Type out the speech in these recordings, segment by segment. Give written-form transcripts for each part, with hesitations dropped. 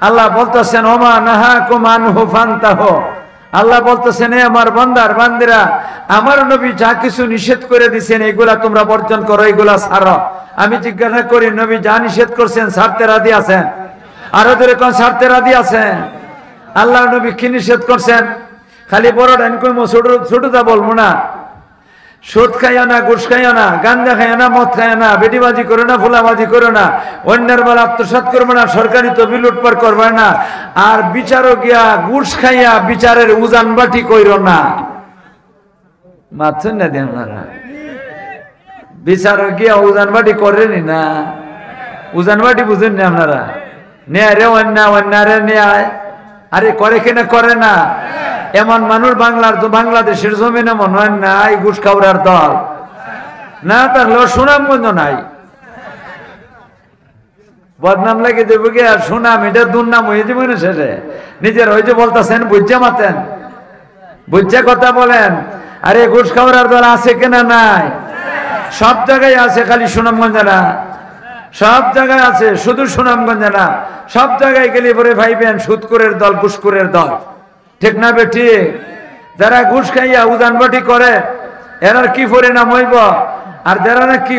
আল্লাহ বলতেছেন ওমা নাহাকুম আনহু ফান্তাহু, আল্লাহ বলতেছেন এ আমার বান্দার বান্দিরা, আমার নবী যা কিছু নিষেধ করে দিয়েছেন এগুলা তোমরা বর্জন করো, এগুলা ছাড়ো। আমি জিজ্ঞাসা করি নবী যা নিষেধ করছেন ছাড়তে রাজি আছেন? আরো ধরে কোন ছাড়তে রাজি আছেন? আল্লাহ নবী কি নিষেধ করছেন? খালি বড় ডাইন কইমো ছোটটা বলবো না। সুদ খাইও না, ঘুষ খাইও না, গাঞ্জা খাইও না, মদ খাইও না, বেটিবাজি করো না, ফুলাবাজি করো না, অন্যের বেলা আত্মসাৎ করবে না, সরকারি তহবিল লুটপাট করবে না, আর বিচারও গিয়া ঘুষ খাইয়া বিচারের উজান বাটি কইর না। মাথুন না দেন না, বিচারও গিয়া উজান বাটি করেনি না। উজান বাটি বুঝেন না আপনারা? নেয় রে অন্যায়, অন্যায় নেয়। আরে করে কিনা করে না? এমন মানুষ বাংলাদেশের জমিনে মনে হয় নাই ঘুষ খাওয়ার দল না থাকলেও সুনামগঞ্জ নাই। বদনাম লাগে দেবো কি আর সুনাম এটা দুর্নাম হয়ে যাবে না শেষে। নিজের হয়েছে বলতেছেন বুঝছে মাতেন, বুঝছে কথা বলেন। আরে ঘুষ খাওয়ার দল আছে কিনা? নাই, সব জায়গায় আছে, খালি সুনামগঞ্জে না। সব জায়গায় আছে, শুধু সুনামগঞ্জে না। সব জায়গায় গেলে পরে ভাইবেন সুদখোরের দল, ঘুষখোরের দল। ঠিক না বেটি? যারা ঘুষ খাইয়া উজানবাটি করে এরার কি পরিণাম হইব, আর যারা নাকি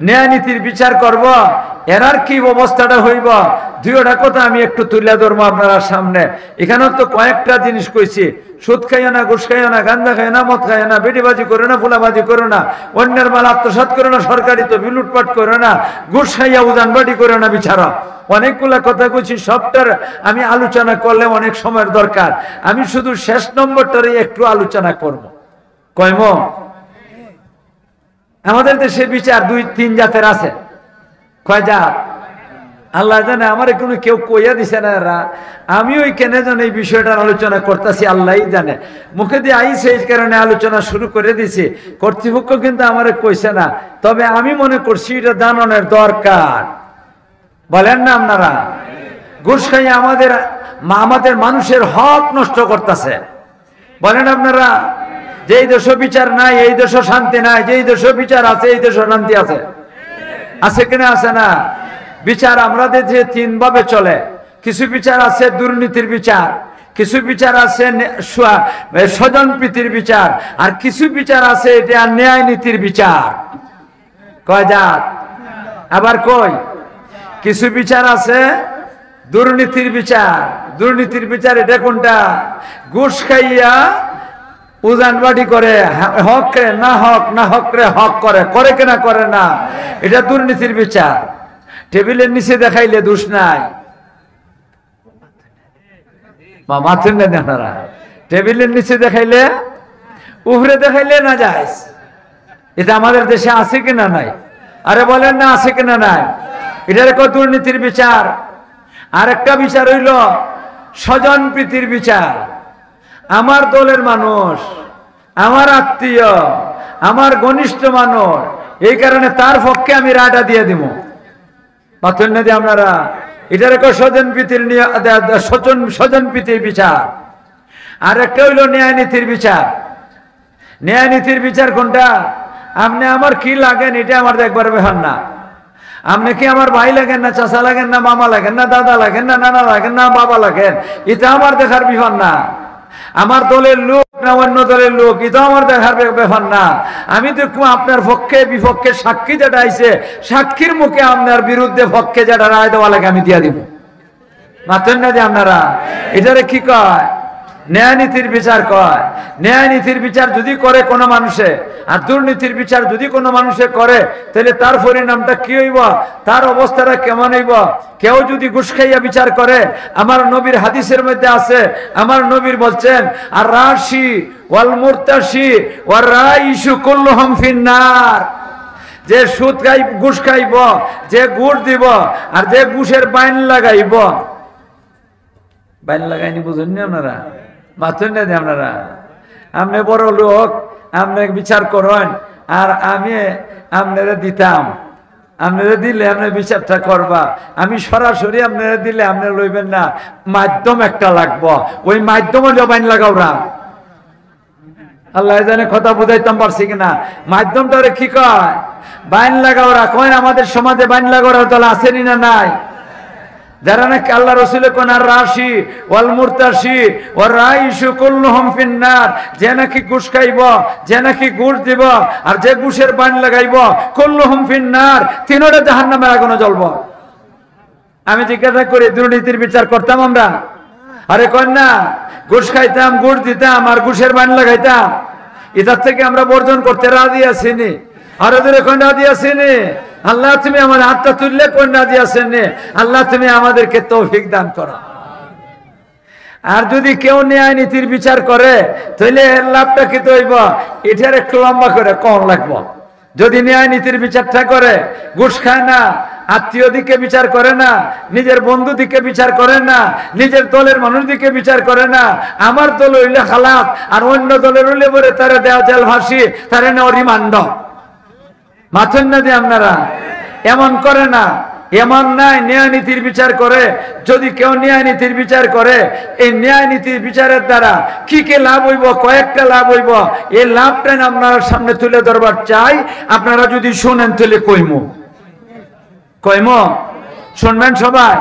ন্যায় নীতির বিচার করব এরার কি অবস্থাটা হইব, দুইটা কথা আমি একটু তুলে ধরবো আপনার সামনে। এখানে তো কয়েকটা জিনিস কইছি। সুদ খাইও না, ঘুষ খাইও না, গাঁজা খাইও না, মদ খাইও না, বেটিবাজি করো না, ফুলাবাজি করো না, অন্যের মাল আত্মসাৎ করো না, সরকারি তহবিল লুটপাট করো না, ঘুষ খাইয়া উজানবাটি করো না। বিচারা অনেকগুলা কথা কইছি, সবটার আমি আলোচনা করলে অনেক সময়ের দরকার। আমি শুধু শেষ নম্বরটারে একটু আলোচনা করব। কইম আমাদের দেশে বিচার দুই তিন জাতের আছে। কয় জাত? আল্লাহ জানে, আমার কোনো কেউ কইয়া দিছে না। এরা আমি ওই কেন যেন এই বিষয়টার আলোচনা করতেছি আল্লাহ জানে। মুখে দিয়ে আইছে এই কারণে আলোচনা শুরু করে দিছি। কর্তৃপক্ষ কিন্তু আমার কইছে না, তবে আমি মনে করছি এটা জানানোর দরকার। বলেন না আপনারা? ঘুষ খাইয়ে আমাদের মানুষের হক নষ্ট করতেছে। বলেন আপনারা? যে এই দেশে বিচার নাই এই দেশে শান্তি নাই, যে এই দেশে বিচার আছে এই দেশে শান্তি আছে। আছে কিনা? আছে না? বিচার আমাদের যে তিন ভাবে চলে। কিছু বিচার আছে দুর্নীতির বিচার, কিছু বিচার আছে স্বজনপ্রীতির বিচার, আর কিছু বিচার আছে এটা ন্যায় নীতির বিচার। কয় জাত? আবার কই কিছু বিচার আছে দুর্নীতির বিচার। দুর্নীতির বিচার এটা কোনটা? ঘুষ খাইয়া উজানবাটি করে, হক রে না হক, না হক রে হক করে, করে কিনা করে না, এটা দুর্নীতির বিচার। টেবিলের নিচে দেখাইলে দোষ নাই। মাথেন না আপনারা? টেবিলের নিচে দেখাইলে, উপরে দেখাইলে না যায়। এটা আমাদের দেশে আছে কিনা নাই? আরে বলেন না আছে কিনা নাই? এটার কত দুর্নীতির বিচার। আর একটা বিচার হইল স্বজনপ্রীতির বিচার। আমার দলের মানুষ, আমার আত্মীয়, আমার ঘনিষ্ঠ মানুষ, এই কারণে তার পক্ষে আমি রায়টা দিয়ে দিব। পাথর না দিয়ে আপনারা? এটার স্বজনপ্রীতির বিচার। আর একটা হইল ন্যায় নীতির বিচার। ন্যায় নীতির বিচার কোনটা? আপনি আমার কি লাগেন এটা আমার দেখবার ব্যাপার না। আপনি কি আমার ভাই লাগেন না, চাচা লাগেন না, মামা লাগেন না, দাদা লাগেন না, নানা লাগেন না, বাবা লাগেন, এটা আমার দেখার ব্যাপার না। আমার দলের লোক না অন্য দলের লোক, এটা আমার দেখার ব্যাপার না। আমি দেখবো আপনার পক্ষে বিপক্ষে সাক্ষী যেটা আইছে, সাক্ষীর মুখে আপনার বিরুদ্ধে পক্ষে যেটা রায় দেওয়া লাগে আমি দিয়া দিব। মাতেন না যে আপনারা? এটারে কি কয়? ন্যায় নীতির বিচার কয়। ন্যায় নীতির বিচার যদি করে কোনো মানুষে, আর দুর্নীতির বিচার যদি কোনো মানুষে করে, তাহলে তার পরিণামটা কি হইব, তার অবস্থাটা কেমন হইব? কেউ যদি ঘুষ খাইয়া বিচার করে, আমার নবীর হাদিসের মধ্যে আছে, আমার নবীর বলছেন আর রাশি ওয়াল মুরতাশি ওয়ার রাইসু কুল্লুহুম ফিন্নার। যে সুদ খাই, ঘুষ খাইব, যে ঘুষ দিব, আর যে ঘুষের বাইন লাগাইব, বাইন লাগাইনি বুঝেন না আপনারা? মাথুন না দিয়ে আপনারা? আপনি বড় লোক, আপনি বিচার করেন, আর আমি আপনারা দিতাম, আপনারা দিলে আপনি বিচারটা করবা। আমি সরাসরি আপনারা দিলে আপনারা লইবেন না, মাধ্যম একটা লাগবো। ওই মাধ্যমে বাইন লাগাওরা। আল্লাহ জানে কথা বুঝাইতাম পারছি কিনা। মাধ্যমটা কি কয়? বাইন লাগাওরা কয়। আমাদের সমাজে বাইন লাগাওরা দল আসেনি না নাই? যারা নাকি আল্লাহ রসুলের কোন আর রাশি ওয়াল মুরতাশি ওয়ার রাইশু কুল্লুহুম ফিন্নার, যে নাকি ঘুষ খাইব, যে নাকি ঘুষ দিব, আর যে ঘুষের বান লাগাইব, কুল্লুহুম ফিন্নার, তিনটা জাহান্নামের আগুনে জ্বলব। আমি জিজ্ঞাসা করি, দুর্নীতির বিচার করতাম আমরা? আরে কন্যা, ঘুষ খাইতাম, ঘুষ দিতাম, আর ঘুষের বান লাগাইতাম, এটার থেকে আমরা বর্জন করতে রাজি আছিনি? আরো দূরে কোন রাজি আছিনি? আল্লাহ তুমি আমার হাতটা তুললে কোন রাজি আছেন? আল্লাহ তুমি আমাদেরকে তৌফিক দান করো। আর যদি কেউ ন্যায় নীতির বিচার করে তাহলে এর লাভটা কি হইব? এটার একটু লম্বা করে কম লাগবো। যদি ন্যায় নীতির বিচারটা করে, ঘুষ খায় না, আত্মীয় দিকে বিচার করে না, নিজের বন্ধু দিকে বিচার করে না, নিজের দলের মানুষ দিকে বিচার করে না, আমার দল হইলে খালাস আর অন্য দলের হইলে পরে তারা দেওয়া জেল ফাঁসি, তারা নেওয়া রিমান্ড। মাথেন না দিয়ে আপনারা এমন করে না, এমন নাই। ন্যায় নীতির বিচার করে, যদি কেউ ন্যায় নীতির বিচার করে, এই ন্যায় নীতির বিচারের দ্বারা কি কি লাভ হইব? কয়েকটা লাভ হইব। এই লাভটা আপনার সামনে তুলে ধরবার চাই। আপনারা যদি শুনেন তাহলে কইমো শুনবেন সবাই?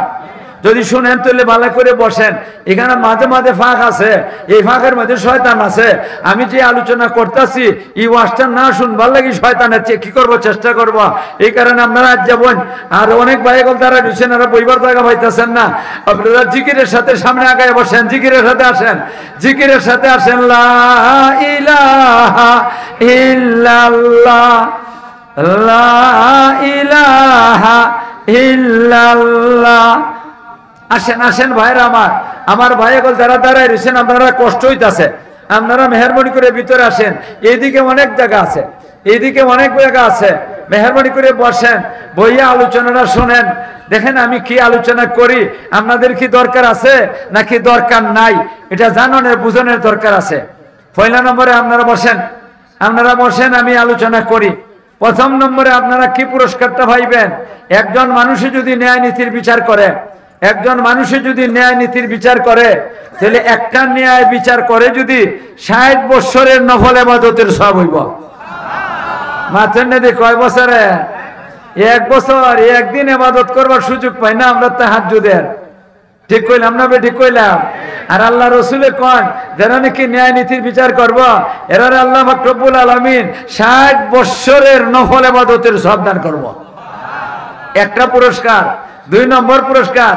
যদি শুনেন তাহলে ভালো করে বসেন। এখানে মাঝে মাঝে ফাঁক আছে, এই ফাঁকের মধ্যে শয়তান আছে। আমি যে আলোচনা করতেছি এই ওয়াজটা না শুনবার লাগি শয়তানের কি করবো, চেষ্টা করব। এই কারণে আপনারা আজ যাবেন। আর অনেক ভাইগল তারা দিচ্ছেন, এরা বইবার জায়গা পাইতেছেন না। আপনারা জিকিরের সাথে সামনে আগায় বসেন, জিকিরের সাথে আসেন, জিকিরের সাথে আসেন। লা ইলাহা ইল্লাল্লাহ, লা ইলাহা ইল্লাল্লাহ। আসেন আসেন ভাইরা আমার ভাইগল যারা দাঁড়ায় রয়েছেন, আপনারা কষ্ট হইতাছে, আপনারা মেহরবানি করে ভিতরে আসেন। এইদিকে অনেক জায়গা আছে, এইদিকে অনেক জায়গা আছে, মেহরবানি করে বসেন, বইয়া আলোচনাটা শোনেন। দেখেন আমি কি আলোচনা করি, আপনাদের কি দরকার আছে নাকি দরকার নাই, এটা জানানোর বুঝানোর দরকার আছে। পয়লা নম্বরে আপনারা বসেন, আমি আলোচনা করি। প্রথম নম্বরে আপনারা কি পুরস্কারটা পাইবেন? একজন মানুষে যদি ন্যায় নীতির বিচার করে, একজন মানুষে যদি ন্যায় নীতির বিচার করে, তাহলে একটা ন্যায় বিচার করে যদি 60 বছরের নফল ইবাদতের সওয়াব হইব। মাথেন না দিয়ে কয় বছরে? 1 বছর, একদিন ইবাদত করবার সুযোগ পাই না আমরা তাহাজ্জুদের। ঠিক কইলাম না? ঠিক কইলাম? আর আল্লাহ রসুলে কোন যারা নাকি ন্যায় নীতির বিচার করব, এরা আল্লাহ পাক রব্বুল আলামিন 60 বছরের নফল ইবাদতের সওয়াব দান করব। একটা পুরস্কার। 2 নম্বর পুরস্কার,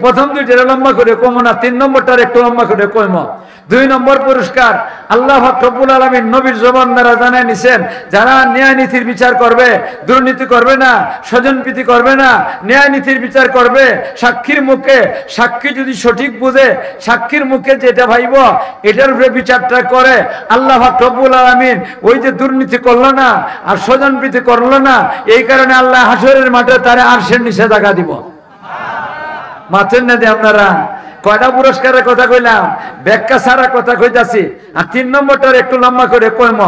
প্রথম দুইটা লম্বা করে কমো না, 3 নম্বরটার একটু লম্বা করে কইমো। 2 নম্বর পুরস্কার আল্লাহ পাক রব্বুল আলামিন নবীর জবান দ্বারা জানায় নিছেন, যারা ন্যায় নীতির বিচার করবে, দুর্নীতি করবে না, স্বজনপ্রীতি করবে না, ন্যায় নীতির বিচার করবে, সাক্ষীর মুখে, সাক্ষী যদি সঠিক বুঝে, সাক্ষীর মুখে যেটা ভাইব এটার উপরে বিচারটা করে, আল্লাহ পাক রব্বুল আলামিন ওই যে দুর্নীতি করলো না আর স্বজনপ্রীতি করলো না, এই কারণে আল্লাহ হাসরের মাঠে তারে আরশের নিচে জায়গা দিব। মাথেন না দিয়ে আপনারা কয়টা পুরস্কারের কথা কইলাম, ব্যাখ্যা ছাড়া কথা কইতাছি। আর 3 নম্বরটার একটু লম্বা করে কইম।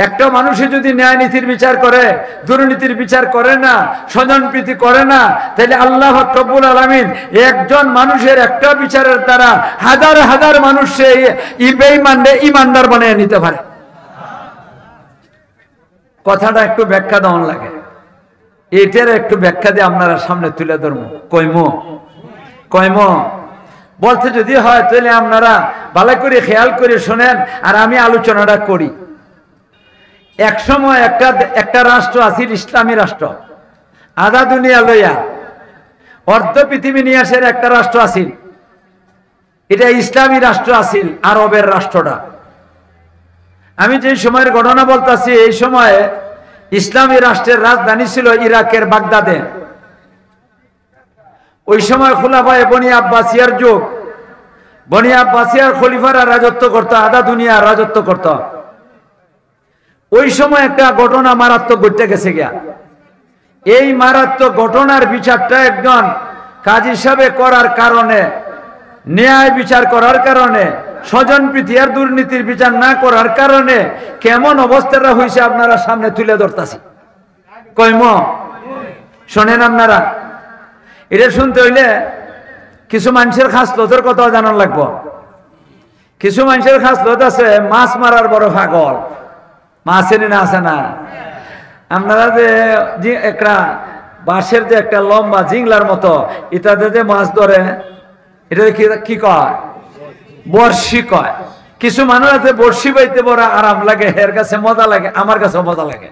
একটা মানুষে যদি ন্যায় নীতির বিচার করে, দুর্নীতির বিচার করে না, স্বজনপ্রীতি করে না, তাহলে আল্লাহ রব্বুল আলামিন একজন মানুষের একটা বিচারের দ্বারা হাজার হাজার মানুষকে ইমানদার বানিয়ে নিতে পারে। কথাটা একটু ব্যাখ্যা দেওয়ান লাগে, এটার একটু ব্যাখ্যা দিয়ে আপনারা সামনে তুলে ধরবো। কইম বলতে যদি হয় তাহলে আপনারা ভালো করে খেয়াল করে শোনেন আর আমি আলোচনাটা করি। এক সময় একটা রাষ্ট্র আছিল, ইসলামী রাষ্ট্র, আধা দুনিয়া লইয়া অর্ধ পৃথিবী নিয়ে আসার একটা রাষ্ট্র আছিল। এটা ইসলামী রাষ্ট্র আছিল, আরবের রাষ্ট্রটা। আমি যে সময়ের ঘটনা বলতেছি, এই সময়ে ইসলামী রাষ্ট্রের রাজধানী ছিল ইরাকের বাগদাদে। ওই সময় খুলাফায়ে বনি আব্বাসিয়ার যুগ, বনি আব্বাসিয়ার খলিফারা রাজত্ব করত, আধা দুনিয়া রাজত্ব করত। ওই সময় একটা ঘটনা মারাত্মক ঘটতে গেছে গিয়া। এই মারাত্মক ঘটনার বিচারটা একজন কাজী সাহেব করার কারণে, ন্যায় বিচার করার কারণে, স্বজনপ্রীতি আর দুর্নীতির বিচার না করার কারণে কেমন অবস্থাটা হয়েছে আপনারা সামনে তুলে ধরতেছি। কইম শোনেন আপনারা। এটা শুনতে হইলে কিছু মানুষের খাসলতের কথা জানার লাগবো। কিছু মানুষের খাসলত আছে, মাছ মারার বড় পাগল। মাছ এনে না আছে না? আপনারা যে একটা বাঁশের যে একটা লম্বা জিংলার মতো ইত্যাদি যে মাছ ধরে, এটা কি কয়? বড়শি কয়। কিছু মানুষ আছে বড়শি বাইতে বড় আরাম লাগে, এর কাছে মজা লাগে, আমার কাছে মজা লাগে।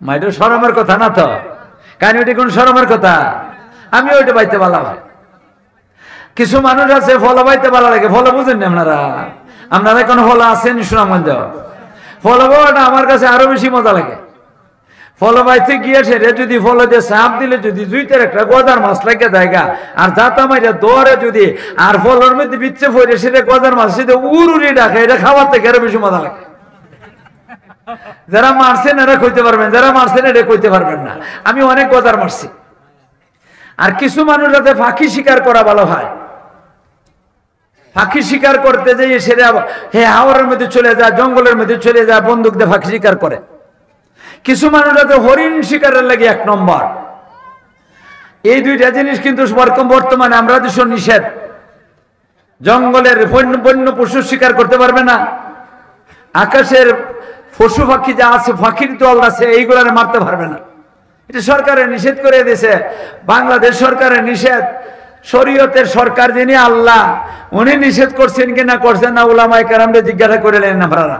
মাইটা শরমের কথা না তো, কারণ ওইটা কোন শরমের কথা? আমি ওইটা বাইতে ভালো হয়। কিছু মানুষ আছে ফল বাইতে ভালো লাগে। ফল বুঝেন না আপনারা? আপনারা কোন ফল আছেন সুনামগঞ্জ? ফল বাবাটা আমার কাছে আরো বেশি মজা লাগে। ফল বাইতে গিয়ে সেরে যদি ফল দিয়ে চাপ দিলে যদি জুইতের একটা গজার মাছ লাগে জায়গা আর জাতা মাইরা দৌড়ে যদি আর ফলের মধ্যে বিচ্ছে ফইরে সেটা গজার মাছ সেটা উড়ুড়ি ডাকে, এটা খাওয়ার থেকে আরো বেশি মজা লাগে। যারা মারছেন এরা কইতে পারবেন, যারা মারছেন এটা কইতে পারবেন না। আমি অনেক গজার মারছি। আর কিছু মানুষ যাতে ফাঁকি শিকার করা ভালো হয়, ফাঁকি শিকার করতে যাই সেটা হে হাওরের মধ্যে চলে যায়, জঙ্গলের মধ্যে চলে যায়, বন্দুক দিয়ে ফাঁকি শিকার করে। কিছু মানুষ যাতে হরিণ শিকারের লাগে এক নম্বর। এই দুইটা জিনিস কিন্তু বর্তমানে আমরা দেশ নিষেধ। জঙ্গলের বন্য পশু শিকার করতে পারবে না, আকাশের পশু পাখি যা আছে, পাখির দল আছে, এইগুলার মারতে পারবে না। এটা সরকারের নিষেধ করে দিয়েছে, বাংলাদেশ সরকারের নিষেধ। শরীয়তের সরকার যিনি আল্লাহ, উনি নিষেধ করছেন কিনা করছেন না উলামায়ে কেরামরে জিজ্ঞাসা করে নেন আপনারা।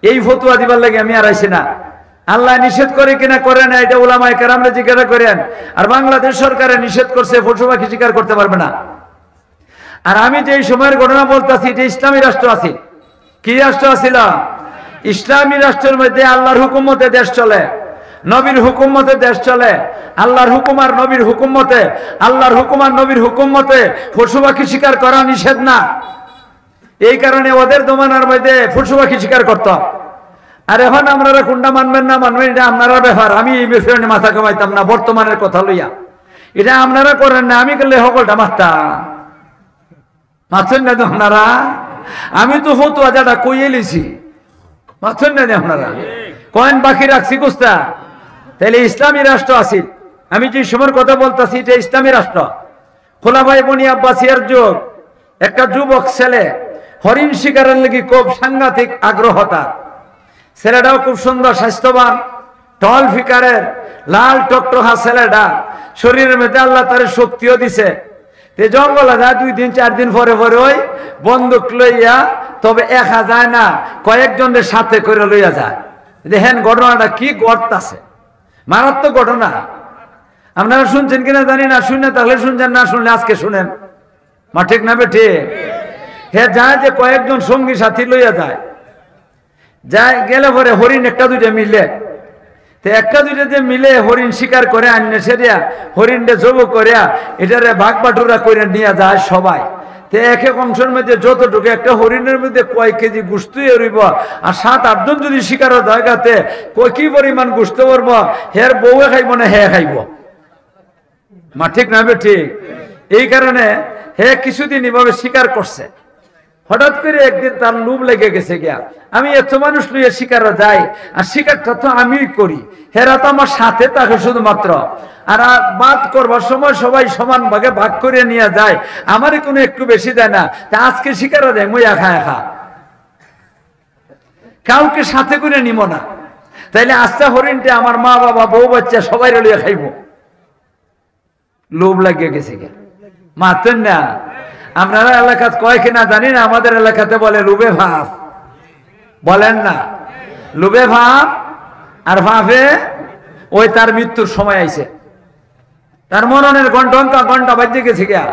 এই ফতোয়া দিবার লাগে আমি আর আইছি না। আল্লাহ নিষেধ করে কিনা করে না এটা উলামায়ে কেরামরে জিজ্ঞাসা করেন। আর বাংলাদেশ সরকারের নিষেধ করছে, পশু পাখি শিকার করতে পারবে না। আর আমি যে সময়ের ঘটনা বলতেছি, এটা ইসলামী রাষ্ট্র আছে। কি রাষ্ট্র আছিল? ইসলামী রাষ্ট্রের মধ্যে আল্লাহর হুকুম মতে দেশ চলে, নবীর হুকুম মতে দেশ চলে। আল্লাহর হুকুম আর নবীর হুকুম মতে, আল্লাহর হুকুম আর নবীর হুকুম মতে পশু পাখি শিকার করা নিষেধ না। এই কারণে ওদের জমানার মধ্যে পশু পাখি শিকার করত। আর এখন আপনারা কোনটা মানবেন না মানবেন এটা আপনারা ব্যাপার। আমি এই বিষয়ে মাথা কামাইতাম না বর্তমানের কথা লইয়া। এটা আপনারা করেন না, আমি করলে সকলটা মারছেন না তো আপনারা। আমি তো ফতুয়া যেটা কইয়ে লিছি, মারছেন না আপনারা। কয়েন বাকি রাখছি কুস্তা। তাহলে ইসলামী রাষ্ট্র আছে। আমি যে সময়ের কথা বলতেছি এটা ইসলামী রাষ্ট্র। খোলাফায়ে বনী আব্বাসিয়ার যুগ। একটা যুবক ছেলে হরিণ শিকারের লাগি খুব সাংঘাতিক আগ্রহ তার। ছেলেটাও খুব সুন্দর, স্বাস্থ্যবান, টল ফিকারের, লাল টকটকা ছেলেটা। শরীরের মধ্যে আল্লাহ তার শক্তিও দিছে। জঙ্গলে যায় 2 দিন 4 দিন পরে পরে ওই বন্দুক লইয়া, তবে একা যায় না, কয়েকজনের সাথে করে লইয়া যায়। দেখেন ঘটনাটা কি ঘটতাছে, মারাত্মক ঘটনা। আপনারা শুনছেন কিনা জানি না, শুনে তাহলে শুনছেন, না শুনলে আজকে শুনেন। মা ঠিক না বেঠে? হে যায় যে কয়েকজন সঙ্গী সাথী লইয়া যায়, গেলে পরে হরিণ একটা দুইটা মিলে, তো একটা দুইটা যে মিলে হরিণ শিকার করে আনলে সেরিয়া হরিণটা জব করিয়া এটারে ভাগ বাটুরা করে নিয়ে যায় সবাই। তো এক এক অংশের মধ্যে যতটুকু একটা হরিণের মধ্যে কয় কেজি গোস্ত এরিব, আর 7-8 জন যদি শিকারের জায়গাতে কি পরিমাণ গোস্ত করবো, হের বউয়ে খাইব না হে খাইব। মা ঠিক না ঠিক? এই কারণে হে কিছুদিন এভাবে শিকার করছে। হঠাৎ করে একদিন তার লোভ লেগে গেছে গিয়া, আমি এত মানুষ লইয়া শিকারে যাই, আর শিকারটা তো আমিই করি, হেরা তো আমার সাথে থাকে শুধুমাত্র, আর বাদ করবার সময় সবাই সমান ভাগে ভাগ করে নিয়ে যায়, আমারই কোনো একটু বেশি দেয় না। তা আজকে শিকারে দেয় মই একা একা, কাউকে সাথে করে নিব না। তাইলে আস্তে হরিণটা আমার মা বাবা বউ বাচ্চা সবাই লইয়া খাইব। লোভ লাগিয়ে গেছে গিয়া, মাতেন না। আপনারা এলাকাত কয় কিনা জানি না, আমাদের এলাকাতে বলে লুবে ভাব, বলেন না? লুবে ভাব আর ভাবে ওই তার মৃত্যুর সময় আইছে, তার মরণের ঘন্টা বাজে গেছে গিয়া।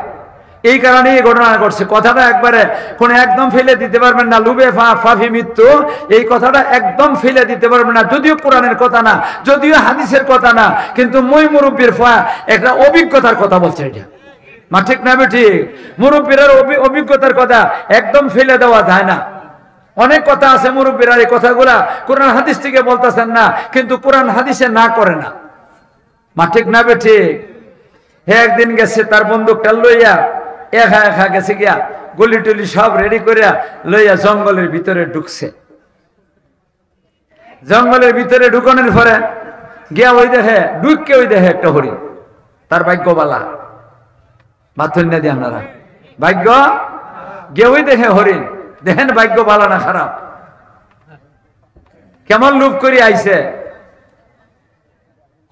এই কারণে এই ঘটনা ঘটছে। কথাটা একবারে কোন একদম ফেলে দিতে পারবেন না, লুবে ফাফি মৃত্যু, এই কথাটা একদম ফেলে দিতে পারবেন না। যদিও কোরআনের কথা না, যদিও হাদিসের কথা না, কিন্তু মই মুরব্বীর একটা অভিজ্ঞতার কথা বলছে এটা। মা ঠিক না বেঠি? মুরব্বীর অভিজ্ঞতার কথা একদম ফেলে দেওয়া যায় না। অনেক কথা আছে মুরব্বীরা, এই কথাগুলা কোরআন হাদিস থেকে বলতেছেন না, কিন্তু কোরআন হাদিসে না করে না। মা ঠিক না বেঠি? হে একদিন গেছে তার বন্দুকটা লইয়া একা গেছে গিয়া, গলি টলি সব রেডি করিয়া লইয়া জঙ্গলের ভিতরে ঢুকছে। জঙ্গলের ভিতরে ঢুকানোর পরে গিয়া ওই দেখে ঢুককে ওই দেখে একটা হরিণ। তার ভাগ্য বালা, মাথুর না দিয়ে আপনারা ভাগ্য গিয়ে ওই দেখে হরিণ। দেখেন ভাগ্য বালা না খারাপ, কেমন লুপ করে আইছে।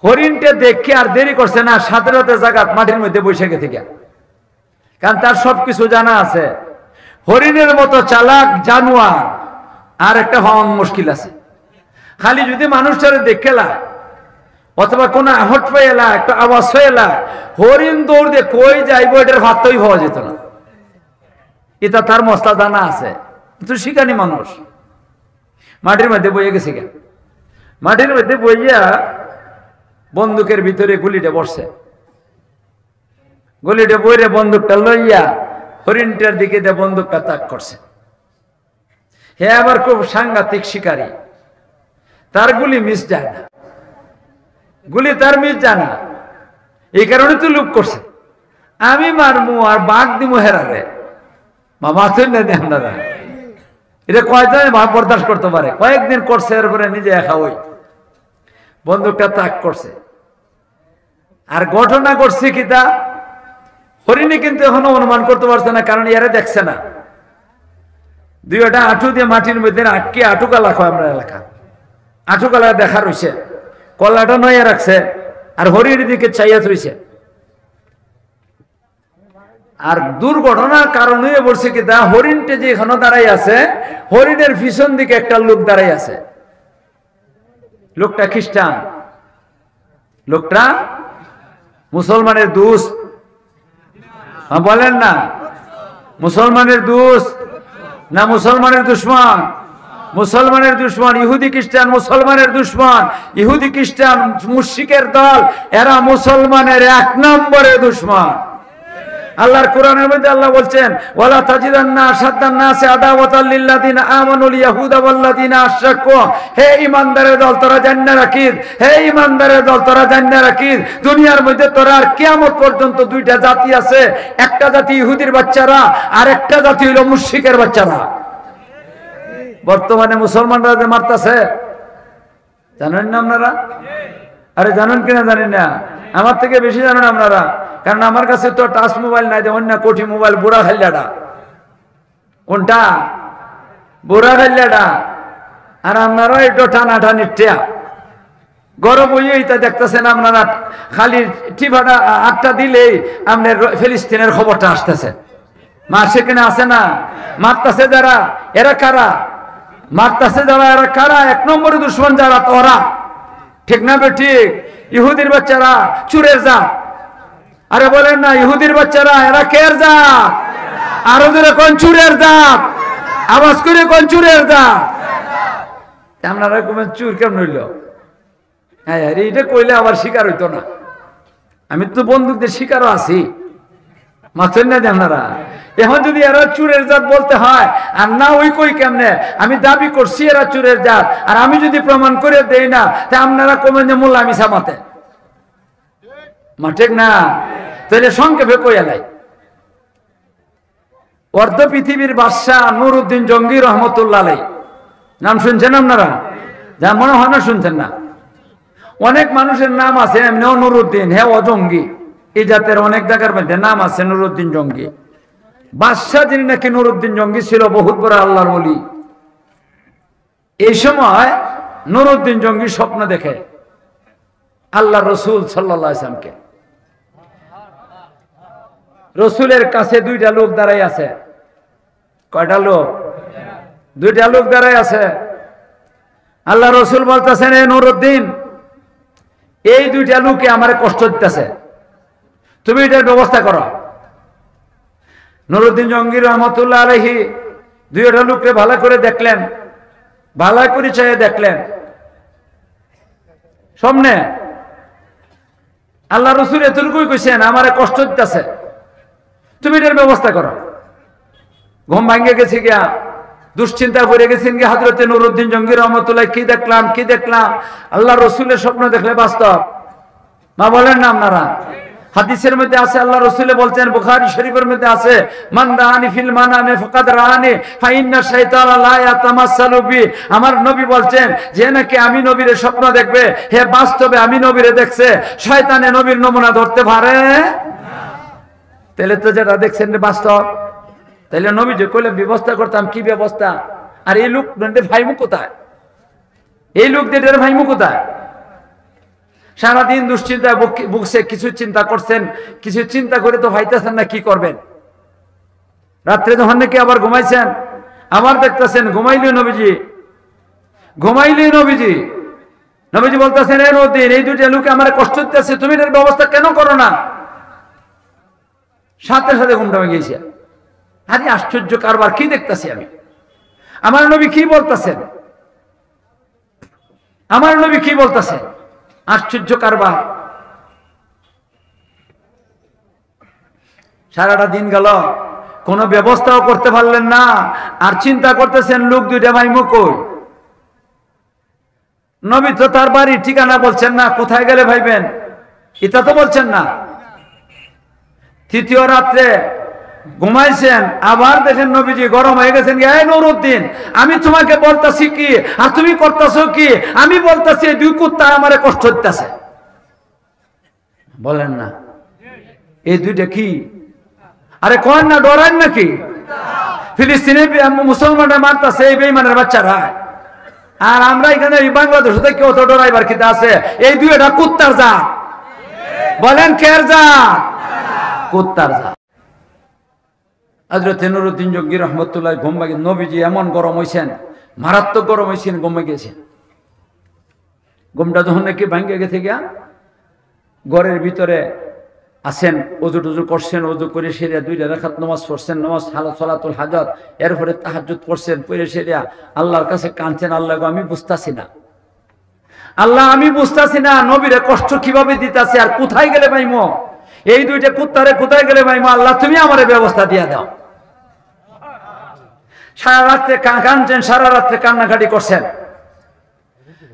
হরিণটা দেখে আর দেরি করছে না, সাথে সাথে জায়গা মাটির মধ্যে বসে গেছে গিয়া, কারণ তার সবকিছু জানা আছে। হরিণের মতো চালাক জানোয়ার আর একটা হওয়া মুশকিল আছে। খালি যদি মানুষটারে দেখেলা অথবা কোন আহট পেয়েলা, একটা আওয়াজ হয়েলা, হরিণ দৌড় দিয়ে কই যাইব এটার ভাতই হওয়া যেত না। এটা তার মশলা জানা আছে, কিন্তু শিকানি মানুষ। মাটির মধ্যে বইয়ে গেছে গা, মাটির মধ্যে বইয়া বন্দুকের ভিতরে গুলিটা বসছে। গুলিটা বইরে বন্দুকটা লইয়া হরিণটার দিকে দিয়ে বন্দুকটা তাক করছে। হে আবার খুব সাংঘাতিক শিকারী, তার গুলি মিস যায় না, গুলি তার মিস যায় না। এই কারণে তো লুক করছে, আমি মারমু আর বাঘ দিমু হেরারে। বাবা আপনারা এটা কয়জন বরদাস্ত করতে পারে? কয়েকদিন করছে, এরপরে নিজে একা ওই বন্দুকটা তাক করছে। আর ঘটনা করছে কি তা হরিণী কিন্তু এখনো অনুমান করতে পারছে না, কারণ এরা দেখছে না। দুইটা আঁটু দিয়ে মাটির মধ্যে আটকে আঁটু কালা খায় আমরা এলাকা, আঁটু কালা দেখা রয়েছে, কলাটা নয়া রাখছে আর হরিণীর দিকে চাইয়া রয়েছে। আর দুর্ঘটনার কারণ হয়ে বলছে কি তা হরিণটা যে এখনো দাঁড়াই আছে, হরিণের পিছন দিকে একটা লোক দাঁড়াই আছে। লোকটা খ্রিস্টান, লোকটা মুসলমানের দোস্ত। বলেন না মুসলমানের দোস্ত না মুসলমানের দুশ্মন? মুসলমানের দুশ্মন। ইহুদি খ্রিস্টান মুসলমানের দুশ্মন, ইহুদি খ্রিস্টান মুশরিকের দল, এরা মুসলমানের 1 নম্বরের দুশ্মন। আল্লাহর কোরআনের মধ্যে আল্লাহ বলছেন, ওয়ালা তাজিদান্না আশাদ্দান নাসি আদাওয়াতাল লিল্লাযিনা আমানুল ইয়াহুদা ওয়াল্লাযিনা আশরাকু। হে ঈমানদারের দল তোরা জান্না রাখিস, হে ঈমানদারের দল তোরা জান্না রাখিস, দুনিয়ার মধ্যে তোরা আর কিয়ামত পর্যন্ত দুইটা জাতি আছে, একটা জাতি ইহুদির বাচ্চারা আর একটা জাতি হলো মুশরিকের বাচ্চারা। বর্তমানে মুসলমানরা যে মারতাছে জানেন না আপনারা? আরে জানেন কিনা জানেন না, আমার থেকে বেশি জানেন আপনারা, কারণ আমার কাছে তো টাচ মোবাইল নাই, অন্য কোটি মোবাইল। বুড়া খাইলাটা কোনটা? বুড়া খাইলাটা। আর আপনারা একটু টানাটানি টিয়া গরম হইয়া দেখতেছেন আপনারা, খালি টিভাটা 8টা দিলেই আপনার ফিলিস্তিনের খবরটা আসতেছে। মা সেখানে আছে না? মারতাছে যারা, এরা কারা? মারতাছে যারা, এরা কারা? 1 নম্বরের দুশ্মন যারা, তোরা। ঠিক না বে ঠিক? ইহুদির বাচ্চারা, চুরের জাত। আরে বলেন না, ইহুদির বাচ্চারা এরা কের জাত? আরো ধরে কোন চুরের জাত? আওয়াজ করে কোন চুরের জাত? আপনারা কোন চুর কেমন হইল? হ্যাঁ, এইটা কইলে আবার শিকার হইতো না। আমি তো বন্দুকদের শিকারও আছি, মাছেন না আপনারা? এখন যদি এরা চুরের জাত বলতে হয়, আর না ওই কই কেমনে? আমি দাবি করছি এরা চুরের জাত, আর আমি যদি প্রমাণ করে দেই না, তা আপনারা কমেন যে মোল্লা মিছা মাতে মা, ঠিক না? তাহলে সংক্ষেপে কইয়ালাই, অর্ধ পৃথিবীর বাদশাহ নুরউদ্দিন জঙ্গি রহমতুল্লাহ আলাইহি নাম শুনছেন আপনারা? যা মনে হয় না শুনছেন না। অনেক মানুষের নাম আছে এমনিও নুরউদ্দিন, হ্যাঁ ও জঙ্গি। এই জাতের অনেক জায়গার মধ্যে নাম আছে নুরউদ্দিন জঙ্গি। বাদশাহ যিনি নাকি নুরউদ্দিন জঙ্গি ছিল, বহুত বড় আল্লাহর ওলি। এই সময় নুরউদ্দিন জঙ্গি স্বপ্ন দেখে আল্লাহ রসুল সাল্লাল্লাহু আলাইহি ওয়াসাল্লামকে। রসুলের কাছে 2টা লোক দাঁড়াই আছে। কয়টা লোক? 2টা লোক দাঁড়াই আছে। আল্লাহ রসুল বলতেছেন, এ নুরউদ্দিন, এই 2টা লোকে আমার কষ্ট দিতেছে, তুমি এটার ব্যবস্থা করো। নুরউদ্দিন জঙ্গি রহমতুল্লাহ আলাইহি 2টা লোককে ভালো করে দেখলেন, ভালো করে চাইয়ে দেখলেন। সামনে আল্লাহ রসুল এতটুকুই কইছেন, আমার কষ্ট দিতেছে, তুমি এটার ব্যবস্থা করো। ঘুম ভাঙ্গে গেছে গিয়া, দুশ্চিন্তা পড়ে গেছেন গিয়া হযরতে নুরউদ্দিন জঙ্গি রহমতুল্লাহ। কি দেখলাম, কি দেখলাম? আল্লাহ রসুলের স্বপ্ন দেখলে বাস্তব। মা বলেন না আপনারা? হাদিসের মধ্যে আছে, আল্লাহ রসুলে বলছেন, বুখারী শরীফের মধ্যে আছে, মান রাআনি ফিল মানামে ফাকাদ রাআনি ফা ইন্না শাইতানা লা ইয়াতামাসসালু বি। আমার নবী বলছেন, যে নাকি আমি নবীর স্বপ্ন দেখবে, হে বাস্তবে আমি নবীরে দেখছে, শয়তানে নবীর নমুনা ধরতে পারে না। তাহলে তো যেটা দেখছেন বাস্তব। তাহলে নবী যে কইলে ব্যবস্থা করতাম, কি ব্যবস্থা? আর এই লোক ভাইমু কোথায়? এই লোকদের ভাইমু কোথায়? সারাদিন দুশ্চিন্তায় ভুগছে, কিছু চিন্তা করছেন, কিছু চিন্তা করে তো ভাইতেছেন না কি করবেন। রাত্রে যখন নাকি আবার ঘুমাইছেন, আবার দেখতেছেন ঘুমাইলেই নবীজি বলতেছেন, এ নদীর এই দুইটা লোকে আমার কষ্ট দিতেছে, তুমি এর ব্যবস্থা কেন করো না? সাথে সাথে ঘুমটা ভেঙে গেছে। আরে আশ্চর্য কারবার, কি দেখতেছি আমি? আমার নবী কি বলতেছেন? আশ্চর্য কারবার। সারাটা দিন গেল, কোনো ব্যবস্থাও করতে পারলেন না, আর চিন্তা করতেছেন লোক দুইটা ভাই কই। নবী তো তার বাড়ির ঠিকানা বলছেন না, কোথায় গেলে ভাইবেন এটা তো বলছেন না। তৃতীয় রাত্রে ঘুমাইছেন, আবার দেখেন নবীজি গরম হয়ে গেছেন, এই নুরউদ্দিন, আমি তোমাকে বলতাছি কি আর তুমি করতেছো কি? আমি বলতাছি দুই কুত্তা আমারে কষ্ট দিতেছে। বলেন না এই দুইটা কি? আরে কোন না ডরান নাকি? ফিলিস্তিনে মুসলমানরা মারতেছে এই বেঈমানের বাচ্চারা, আর আমরা এখানে বাংলাদেশ থেকে কেউ তো ডরাইবার কি আছে? এই দুইটা কুত্তার জাত। বলেন কের জাত? কুত্তার জাত। হযরত নুরউদ্দিন জঙ্গি রহমতুল্লাহ ঘুম ভাঙে, নবীজি এমন গরম হয়েছেন, মারাত্মক গরম হয়েছেন, ঘুম গেছেন। ঘুমটা যখন নাকি ভাঙ্গে গেছে গিয়া ঘরের ভিতরে আসেন, অজু টজু করছেন, অজু করে সেরিয়া 2 রাকাত নামাজ পড়ছেন, নামাজ সালাতুল হাজাত, এরপরে তাহাজ্জুদ করছেন, পড়ে সেরিয়া আল্লাহর কাছে কাঁদছেন, আল্লাহ গো আমি বুঝতাছি না, আল্লাহ আমি বুঝতাছি না নবীরে কষ্ট কিভাবে দিতাছে, আর কোথায় গেলে পাইমো এই দুইটা কুত্তারে, কোথায় গেলে পাইমো? আল্লাহ তুমি আমারে ব্যবস্থা দিয়ে দাও। সারা রাত্রে কাঁদছেন, সারা রাত্রে কান্নাকাটি করছেন,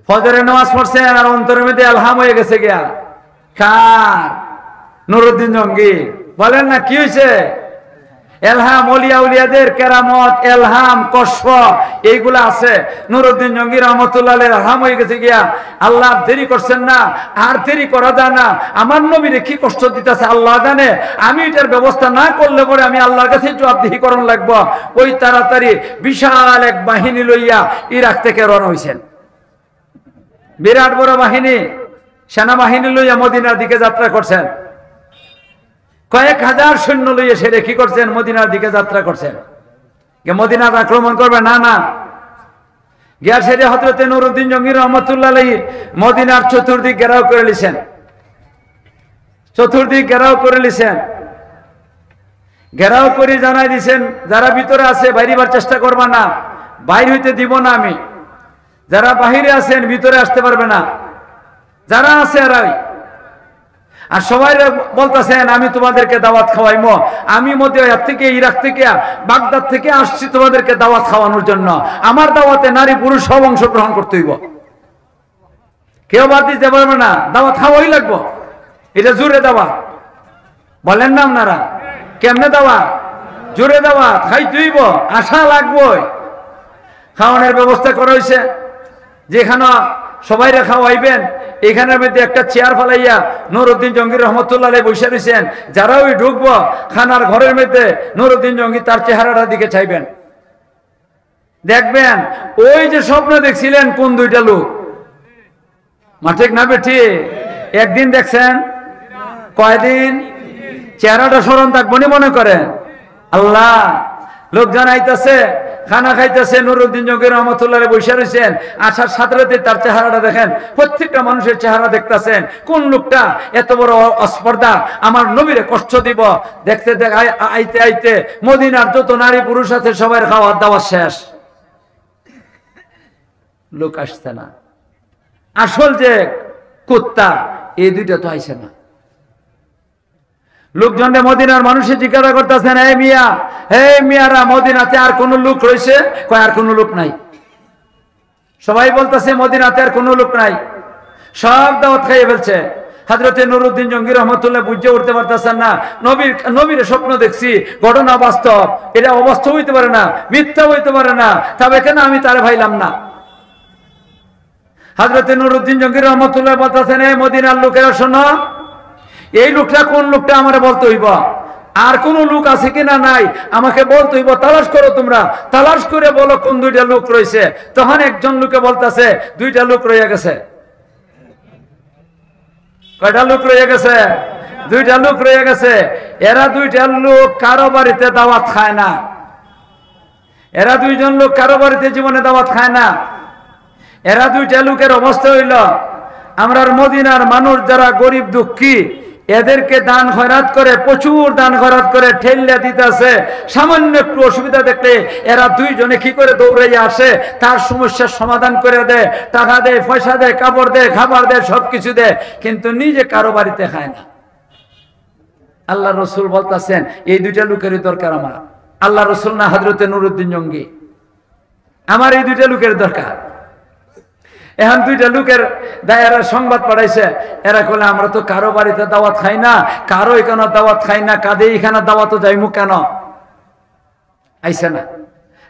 ফজরের নামাজ পড়ছেন, আর অন্তরের মধ্যে আলহাম হয়ে গেছে গিয়া কার? নুরউদ্দিন জঙ্গি। বলেন না কি হয়েছে? এলহাম, ওলিয়া উলিয়াদের কেরামত, এলহাম, কশফ এইগুলা আছে। নুরউদ্দিন জঙ্গি রহমতুল্লাহ আলাইহি এলহাম হয়ে গেছে গিয়া, আল্লাহ দেরি করছেন না, আর দেরি করা যায় না, আমার নবীরে কি কষ্ট দিতেছে আল্লাহ জানে, আমি এটার ব্যবস্থা না করলে পরে আমি আল্লাহর কাছে জবাবদিহি করণ লাগবো। ওই তাড়াতাড়ি বিশাল এক বাহিনী লইয়া ইরাক থেকে রওনা হইছেন। বিরাট বড় বাহিনী, সেনাবাহিনী লইয়া মদিনার দিকে যাত্রা করছেন। কয়েক হাজার সৈন্য লইয়া সেরে কি করছেন? মদিনার দিকে যাত্রা করছেন। মদিনার আক্রমণ করবে না, গিয়া সেরে হযরত নুরউদ্দিন জঙ্গি রহমতুল্লাহ আলাইহি মদিনার চতুর্দিক ঘেরাও করে লিছেন। ঘেরাও করে জানাই দিছেন, যারা ভিতরে আছে বাইরিবার চেষ্টা করবা না, বাইর হইতে দিব না আমি। যারা বাহিরে আছেন ভিতরে আসতে পারবে না, যারা আছে এরাই। আর সবাই বলতেছেন আমি তোমাদেরকে দাওয়াত খাওয়াইমো, আমি মধ্যে থেকে ইরাক থেকে বাগদাদ থেকে আসছি তোমাদেরকে দাওয়াত খাওয়ানোর জন্য। আমার দাওয়াতে নারী পুরুষ সব অংশগ্রহণ করতে হইব, কেউ বাদ দিতে পারবে না, দাওয়াত খাওয়াই লাগবো। এটা জোরে দাওয়াত। বলেন না আপনারা কেমনে দাওয়াত? জোরে দাওয়াত, খাইতে হইব, আশা লাগবই। খাওয়ানোর ব্যবস্থা করা হয়েছে, যেখানে সবাই খাওয়াইবেন এখানের মধ্যে একটা চেয়ার ফেলাইয়া নুরউদ্দিন জঙ্গি রহমতুল্লাহ আলাইহি বসে রয়েছেন। যারা ওই ঢুকবো খানার ঘরের মধ্যে নুরউদ্দিন জঙ্গি তার চেহারাটার দিকে চাইবেন, দেখবেন ওই যে স্বপ্ন দেখছিলেন কোন দুইটা লোক, ঠিক না বেঠি? একদিন দেখছেন, কয়দিন? চেহারাটা স্মরণ থাকবো মনে করেন। আল্লাহ, লোকজন আইতাছে, খানা খাইতেছে, নুরউদ্দিন জঙ্গি রহমতুল্লাহ আলাইহি বসে রয়েছেন, আসার সাথে সাথে তার চেহারাটা দেখেন, প্রত্যেকটা মানুষের চেহারা দেখতেছেন, কোন লোকটা এত বড় অস্পর্ধা আমার নবীরে কষ্ট দিব। দেখতে আইতে আইতে মদিনার যত নারী পুরুষ আছে সবাই খাওয়ার দাওয়া শেষ, লোক আসছে না। আসল যে কুত্তা এই দুইটা তো আইছে না। লোকজনকে মদিনার মানুষে জিজ্ঞাসা করতেছেন, হে মিয়া, হে মিয়ারা, মদিনাতে আর কোন লোক রয়েছে? কয় আর কোন লোক নাই। সবাই বলতেছে মদিনাতে আর কোন লোক নাই, সব দাওয়াত খাইয়ে ফেলছে। হযরতে নুরউদ্দিন জঙ্গি রহমতুল্লাহ বুঝে উঠতে পারতেছেন না, নবীর স্বপ্ন দেখছি, ঘটনা বাস্তব, এটা অবাস্তব হইতে পারে না, মিথ্যা হইতে পারে না, তবে কেন আমি তারে ভাইলাম না। হযরতে নুরউদ্দিন জঙ্গি রহমতুল্লাহ বলতেছেন, এই মদিনার লোকেরা শোনো, এই লোকটা কোন লোকটা আমার বলতে হইব, আর কোন লোক আছে কিনা নাই আমাকে বলতে হইব, তালাশ করো, তোমরা তালাশ করে বলো কোন দুইটা লোক রয়েছে। তখন একজন লোকে বলতেছে 2টা লোক রয়ে গেছে। কয়টা লোক রয়ে গেছে? দুইটা লোক রয়ে গেছে। এরা দুইটা লোক কারো বাড়িতে দাওয়াত খায় না। এরা দুইজন লোক কারো বাড়িতে জীবনে দাওয়াত খায় না। এরা দুইটা লোকের অবস্থা হইল, আমরার মদিনার মানুষ যারা গরিব দুঃখী এদেরকে দান খয়রাত করে, প্রচুর দান খয়রাত করে ঠেল্লা দিতেছে। সামান্য একটু অসুবিধা দেখলে এরা দুইজনে কি করে দৌড়াইয়া আসে, তার সমস্যার সমাধান করে দেয়, টাকা দেয়, পয়সা দেয়, কাপড় দেয়, খাবার দেয়, সবকিছু দেয়, কিন্তু নিজে কারো বাড়িতে খায় না। আল্লাহ রসুল বলতেছেন এই দুইটা লোকেরই দরকার আমার। আল্লাহ রসুল না হযরতে নুরউদ্দিন জঙ্গি, আমার এই দুইটা লোকের দরকার। এখন দুইটা লোকের দায়েরা সংবাদ পাঠাইছে, এরা বলে আমরা তো কারো বাড়িতে দাওয়াত খাই না, কারো এখানে দাওয়াত খাই না, কাদে এখানে দাওয়াতও যাইমু কেন? আইসে না।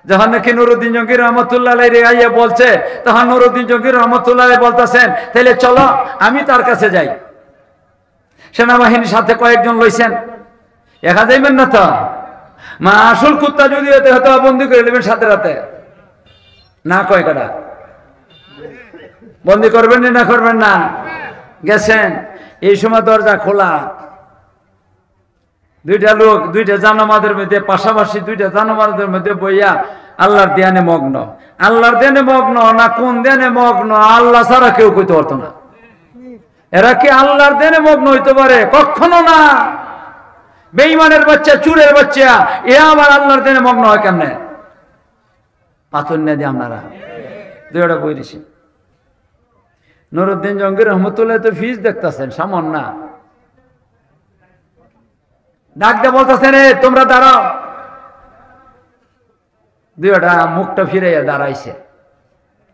যখন নাকি নুরউদ্দিন জঙ্গি রহমতুল্লাহ আলাইহি আইয়া বলছে, তখন নুরউদ্দিন জঙ্গি রহমতুল্লাহ আলাইহি বলতেছেন তাহলে চলো আমি তার কাছে যাই। সেনাবাহিনীর সাথে কয়েকজন লইছেন, একা যাইবেন না তো? মা আসল কুত্তা যদি হতে হতো বন্দি করে নেবেন সাথে রাতে না, কয় কাটা বন্দি করবেন না করবেন না? গেছেন, এই সময় দরজা খোলা, দুইটা লোক দুইটা জানামাদের মধ্যে পাশাপাশি দুইটা জানামাদের মধ্যে বইয়া আল্লাহর ধ্যানে মগ্ন। আল্লাহর ধ্যানে মগ্ন না কোন ধ্যানে মগ্ন আল্লাহ ছাড়া কেউ কইতে পারতো না। এরা কি আল্লাহর ধ্যানে মগ্ন হইতে পারে? কখনো না। বেঈমানের বাচ্চা, চুরের বাচ্চা, এ আবার আল্লাহর ধ্যানে মগ্ন হয় কেমনে? পাথর না দিয়ে আপনারা দুইটা বই দিছি। নুরউদ্দিন জঙ্গি রহমতুল্লাহ তো ফিস দেখতেছেন সামন না, ডাক দিয়ে বলতেছেন এ তোমরা দাঁড়াও। দুইটা মুখটা ফিরাইয়া দাঁড়াইছে,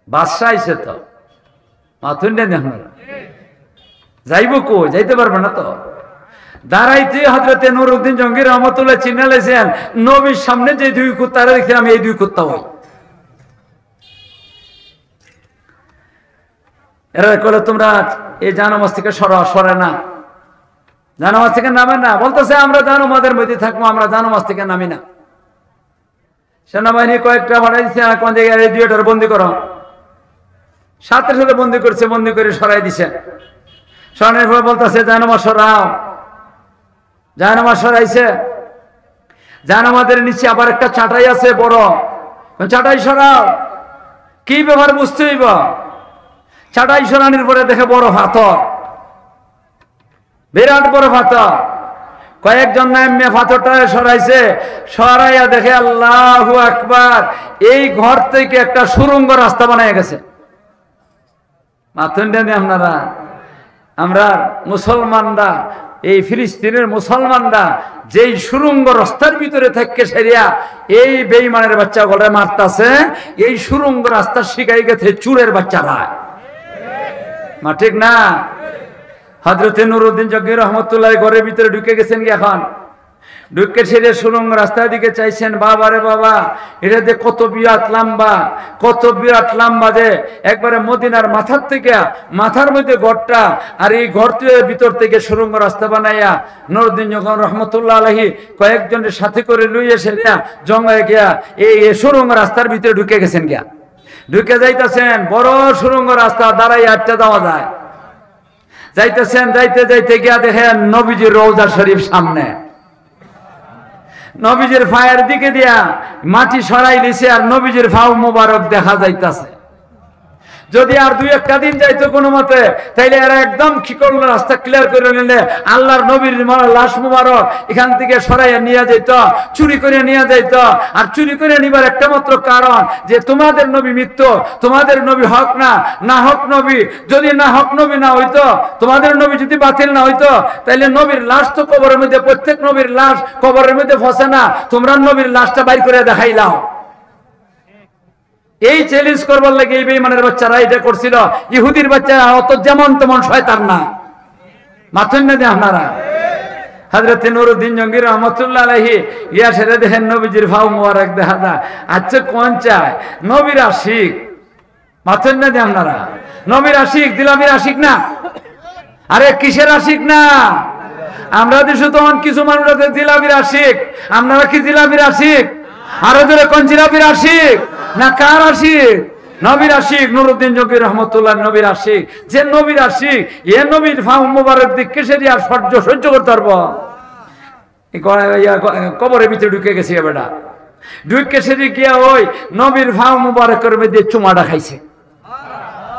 বাদশা আইছে তো, মাথুন নেন আপনারা যাইব কো? যাইতে পারবে না তো। দাঁড়াইতে হযরতে নুরউদ্দিন জঙ্গি রহমতুল্লাহ চিন্না লাইছেন নবীর সামনে যে দুই কুত্তারা দেখছিলাম এই দুই কুত্তা হই। এরা কলে তোমরা এই জানামাজ থেকে সরে না, জানামাজ থেকে নামে না। বলতেছে আমরা জানামাজের মধ্যে থাকবো, আমরা জানামাজ থেকে নামি না। সেনাবাহিনী কয়েকটা ভাড়াই দিচ্ছে, কোন জায়গায় এই দুইটার বন্দি করো। সাথে সাথে বন্দি করছে, বন্দি করে সরাই দিছে। সরানোর পর বলতেছে জানামাজ সরাও। জানামাজ সরাইছে, জানামাজের নিচে আবার একটা চাটাই আছে বড়, চাটাই সরাও। কি ব্যাপার বুঝতে হইব। চাটাই সরানোর পরে দেখে বড় পাথর, বিরাট বড় পাথর। কয়েকজন নামে পাথরটা সরাইছে, সরাইয়া দেখে আল্লাহু আকবার, এই ঘর থেকে একটা সুড়ঙ্গ রাস্তা বানায় গেছে। মাথুন দেন আপনারা, আমরা মুসলমানরা, এই ফিলিস্তিনের মুসলমানরা যেই সুড়ঙ্গ রাস্তার ভিতরে থেকে সেরিয়া এই বেঈমানের বাচ্চা গলে মারতাছে, এই সুড়ঙ্গ রাস্তা শিখাই গেছে চুরের বাচ্চারা। মা ঠিক না? হযরতে নুরউদ্দিন জঙ্গি রহমতুল্লাহ ঘরের ভিতরে ঢুকে গেছেন কি? এখন ঢুকে সেরে সুড়ঙ্গ রাস্তার দিকে চাইছেন। বাবা রে বাবা, এটা যে কত বিরাট লম্বা, কত বিরাট লম্বা, যে একবারে মদিনার মাথার থেকে মাথার মধ্যে ঘরটা, আর এই ঘরটির ভিতর থেকে সুড়ঙ্গ রাস্তা বানাইয়া নুরউদ্দিন জঙ্গি রহমতুল্লাহ আলাইহি কয়েকজনের সাথে করে লইয়া সেরা জঙ্গায় গিয়া এই সুড়ঙ্গ রাস্তার ভিতরে ঢুকে গেছেন গিয়া। ঢুকে যাইতেছেন, বড় সুড়ঙ্গ রাস্তা, দাঁড়াই আটটা যাওয়া যায়। যাইতেছেন, যাইতে যাইতে গিয়া দেখেন নবীজির রওজা শরীফ সামনে। নবীজির পায়ের দিকে দিয়া মাটি সরাই দিছে, আর নবীজির পাও মোবারক দেখা যাইতাছে। যদি আর দুই একটা দিন যাইতো কোনো মতে, তাইলে এরা একদম কি করলো, রাস্তা ক্লিয়ার করে নিলে আল্লাহর নবীর লাশ মুবারক এখান থেকে সরাইয়া নিয়ে যাইত, চুরি করে নিয়ে যাইত। আর চুরি করে নিবার একটা মাত্র কারণ যে তোমাদের নবী মৃত্যু, তোমাদের নবী হক না, না হক নবী। যদি না হক নবী না হইতো, তোমাদের নবী যদি বাতিল না হইতো, তাইলে নবীর লাশ তো কবরের মধ্যে, প্রত্যেক নবীর লাশ কবরের মধ্যে ফসে না, তোমরা নবীর লাশটা বাইর করে দেখাইলাও। এই চ্যালেঞ্জ করবার লাগে এই বেঈমানের বাচ্চারা এটা করছিল। ইহুদির বাচ্চারা অত যেমন তেমন শয়তান না। মাথুন না যে আপনারা হযরতে নুরউদ্দিন জঙ্গি রহমতুল্লাহ আলাইহি ইয়া সেরে দেখেন নবীজির ভাও মোবারক দেখা যায়। আচ্ছা কোন চায়? নবীর আশিক। মাথুন না যে আপনারা নবীর আশিক, জিলাপির আশিক না। আরে কিসের আশিক না? আমরা দেশে তখন কিছু মানুষ আছে জিলাপির আশিক। আপনারা কি জিলাপির আশিক? আরো ধরে কোন জিলাপির আশিক না কার আশিক? নবীর আশিক নুরউদ্দিন জঙ্গি রহমতুল্লাহ নবীর আশিক, যে নবীর আশিক এ নবীর ফাউ মুবারক দিক কেসেরি আর সহ্য করতে পারবো? কবরের ভিতরে ঢুকে গেছে বেটা, ঢুকে সেদিক গিয়া ওই নবীর ফাউ মুবারকের মধ্যে চুমাটা খাইছে।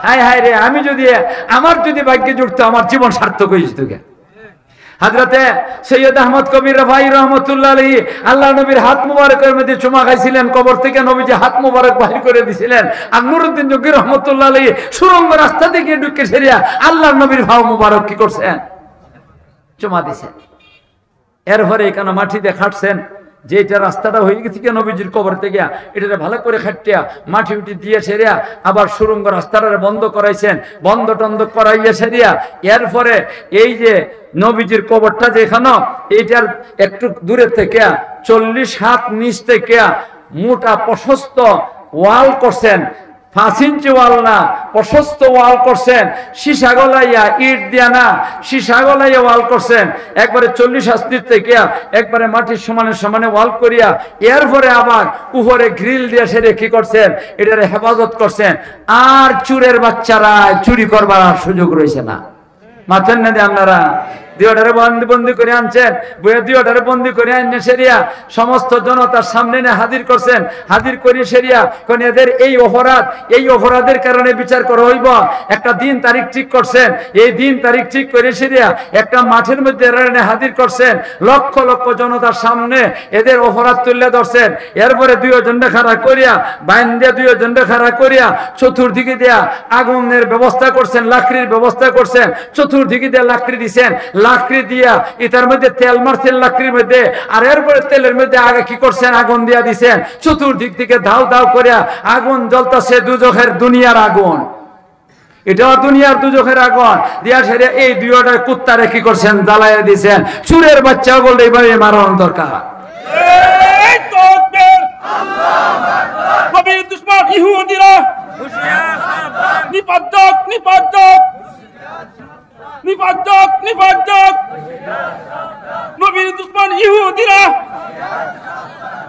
হায় হায় রে, আমি যদি আমার যদি ভাগ্যে জুটতো আমার জীবন সার্থক হয়ে যেত। হযরতে সৈয়দ আহমদ কবির ভাই রহমতুল্লাহ আলাইহি আল্লাহ নবীর হাত মুবারকের মধ্যে চুমা খাইছিলেন, কবর থেকে নবীজি হাত মুবারক বাহির করে দিয়েছিলেন। আর নুরউদ্দিন জঙ্গি রহমতুল্লাহ আলাইহি সুরঙ্গ রাস্তা থেকে ঢুকে সেরিয়া আল্লাহ নবীর ফাউ মুবারক কি করছেন? চুমা দিয়েছেন। এরপরে এখানে মাটিতে খাটছেন, যে এটা রাস্তাটা হয়ে গেছে কেন নবীজির কবর থেকে, এটা ভালো করে খাটিয়া মাটি উঠি দিয়ে সেরিয়া আবার সুরঙ্গ রাস্তাটা বন্ধ করাইছেন, বন্ধ টন্ধ করাইয়া সেরিয়া এরপরে এই যে নবীজির কবরটা যেখানে এইটার একটু দূরে থেকে 40 হাত নিচ থেকে মোটা প্রশস্ত ওয়াল করছেন, 5 ইঞ্চি ওয়াল না, প্রশস্ত ওয়াল করছেন, সীসা গলাইয়া, ইট দিয়া না, সীসা গলাইয়া ওয়াল করছেন। একবারে 40 হাত থেকে একবারে মাটির সমানে সমানে ওয়াল করিয়া এরপরে আবার উপরে গ্রিল দিয়ে সেরে কি করছেন? এটারে হেফাজত করছেন। আর চুরের বাচ্চারা চুরি করবার আর সুযোগ রয়েছে না। মাথেন না দিয়ে আপনারা দিওটারে বন্দি করে আনছেন, বইয়ে দিওটারে বন্দি করে আনছেন সেরিয়া সমস্ত জনতার সামনে নিয়ে হাজির করছেন। হাজির করে সেরিয়া কোন এদের এই অপরাধের কারণে বিচার করা হইব। একটা দিন তারিখ ঠিক করছেন, এই দিন তারিখ ঠিক করে সেরিয়া একটা মাঠের মধ্যে হাজির করছেন। লক্ষ লক্ষ জনতার সামনে এদের অপরাধ তুলে ধরছেন। এরপরে 2 জনটা খাড়া করিয়া বাইন দিয়ে 2 জনটা খাড়া করিয়া চতুর্দিকে দেয়া আগুনের ব্যবস্থা করছেন, লাকড়ির ব্যবস্থা করছেন। চতুর্দিকে দিয়ে লাকড়ি দিছেন, লাকড়ি দিয়া এটার মধ্যে তেল মারছেন লাকড়ির মধ্যে, আর এরপরে তেলের মধ্যে আগে কি করছেন? আগুন দিয়া দিছেন। চতুর্দিক থেকে ধাও ধাও করিয়া আগুন জ্বলতেছে, দুজখের দুনিয়ার আগুন, এটাও দুনিয়ার দুজখের আগুন দিয়া সেরে এই দুইটা কুত্তারে কি করছেন? জ্বালাইয়া দিছেন। চুরের বাচ্চা বললে এইভাবে মারানো দরকার। নবীর দুশমন ইহুদিরা নিপাতক নিপাতক নিপাতক নিপাতক, নবীর দুশমন ইহুদিরা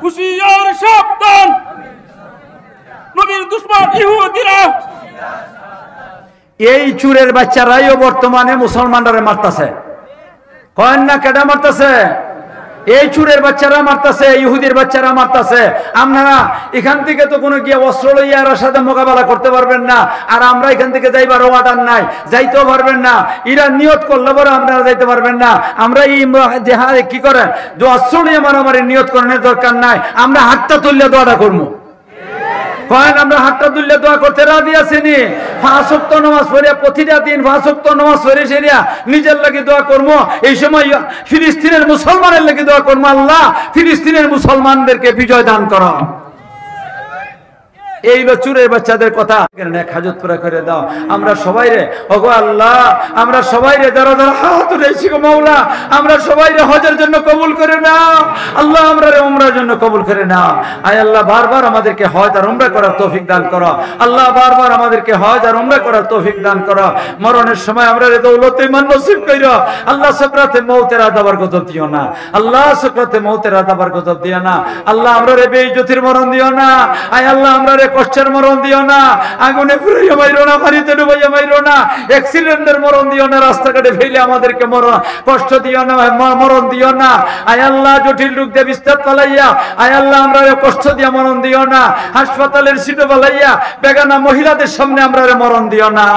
হুঁশিয়ার সাবধান, নবীর দুশমন ইহুদিরা। এই চুরের বাচ্চারাইও বর্তমানে মুসলমানরা মারতেছে। কয়েন না কেডা মারতেছে? এই চুরের বাচ্চারা মারতেছে, ইহুদির বাচ্চারা মারতেছে। আপনারা এখান থেকে তো কোনো গিয়ে অস্ত্র লইয়া এর সাথে মোকাবেলা করতে পারবেন না, আর আমরা এখান থেকে যাইবার অর্ডার নাই, যাইতেও পারবেন না। এরা নিয়ত করলে পরে আপনারা যাইতে পারবেন না। আমরা এই যে কি করেন যে অস্ত্র নিয়ে মারামারি নিয়ত করানোর দরকার নাই, আমরা হাতটা তুললে দোয়াটা করবো। কয়েন আমরা হাতটা তুললে দোয়া করতে রাজি আছেনি? 5 ওয়াক্ত নামাজ পড়িয়া প্রতিটা দিন 5 ওয়াক্ত নামাজ পড়ে সেরিয়া নিজের লাগি দোয়া করবো। এই সময় ফিলিস্তিনের মুসলমানের লাগি দোয়া করবো, আল্লাহ ফিলিস্তিনের মুসলমানদেরকে বিজয় দান করো। এই হলো চুরের বাচ্চাদের কথা। হাজত পুরা করে দাও। আমরা সবাই রে ওগো আল্লাহ, আমরা সবাই রে যারা যারা হাত উঠেছি গো মাওলা, আমরা সবাই রে হজের জন্য কবুল করে নাও আল্লাহ, আমরা রে উমরার জন্য কবুল করে নাও। আয় আল্লাহ বারবার আমাদেরকে হজ আর উমরা করার তৌফিক দান করো আল্লাহ, বারবার আমাদেরকে হজ আর উমরা করার তৌফিক দান করো। মরণের সময় আমরা রে দৌলতে ইমান নসিব কইরো আল্লাহ। সাকরাতে মউতের আযাবার গজব দিও না আল্লাহ, সাকরাতে মউতের আযাবার গজব দিও না আল্লাহ। আমরা রে বেইজ্জতির মরণ দিও না আয় আল্লাহ, আমরা রে কষ্টের মরণ দিও না, আগুনে পুড়াইয়া মাইরো না, পানিতে ডুবাইয়া মাইরো না, অ্যাক্সিডেন্টের মরণ দিও না, রাস্তাঘাটে ফেলে আমাদেরকে কষ্ট দিও না, মরণ দিও না আয় আল্লাহ। জটিল রোগ দিয়ে বিস্তার পালাইয়া আয় আল্লাহ আমরা কষ্ট দিয়া মরণ দিও না, হাসপাতালের সিটে পালাইয়া বেগানা মহিলাদের সামনে আমরা মরণ দিও না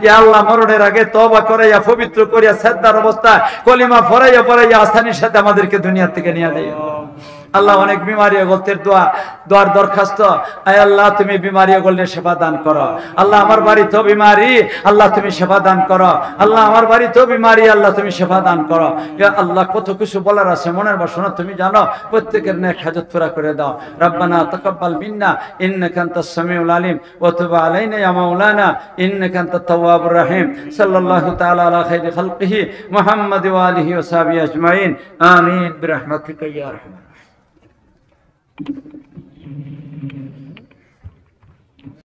ইয়া আল্লাহ। মরণের আগে তওবা করাইয়া পবিত্র করিয়া সেজদার অবস্থায় কলিমা পড়াইয়া আসানির সাথে আমাদেরকে দুনিয়া থেকে নিয়ে দিও আল্লাহ। অনেক বিমারি গলতের দোয়ার দরখাস্ত আয় আল্লাহ, তুমি বিমারি গলনে সেবা দান করো আল্লাহ। আমার বাড়িতেও বিমারি আল্লাহ, তুমি সেবা দান করো আল্লাহ। আমার বাড়িতেও বিমারি আল্লাহ, তুমি সেবা দান করো ইয়া আল্লাহ। কত কিছু বলার আছে, মনের বাসনা তুমি জানো, প্রত্যেকের নেক হাজত পুরা করে দাও। রব্বানা তাকাব্বাল মিন্না ইন্নাকা আনতাস সামিউল আলিম ওয়া তুব আলাইনা ইয়া মাওলানা ইন্নাকা আনতাত তাওয়াবুর রহিম। সাল্লাল্লাহু তাআলা আলা খাইরি খালকিহি মুহাম্মাদ ওয়া আলিহি ওয়া সাহবিহি আজমাইন। আমিন বিরহমাতিকা ইয়া আরহামার রাহিমিন।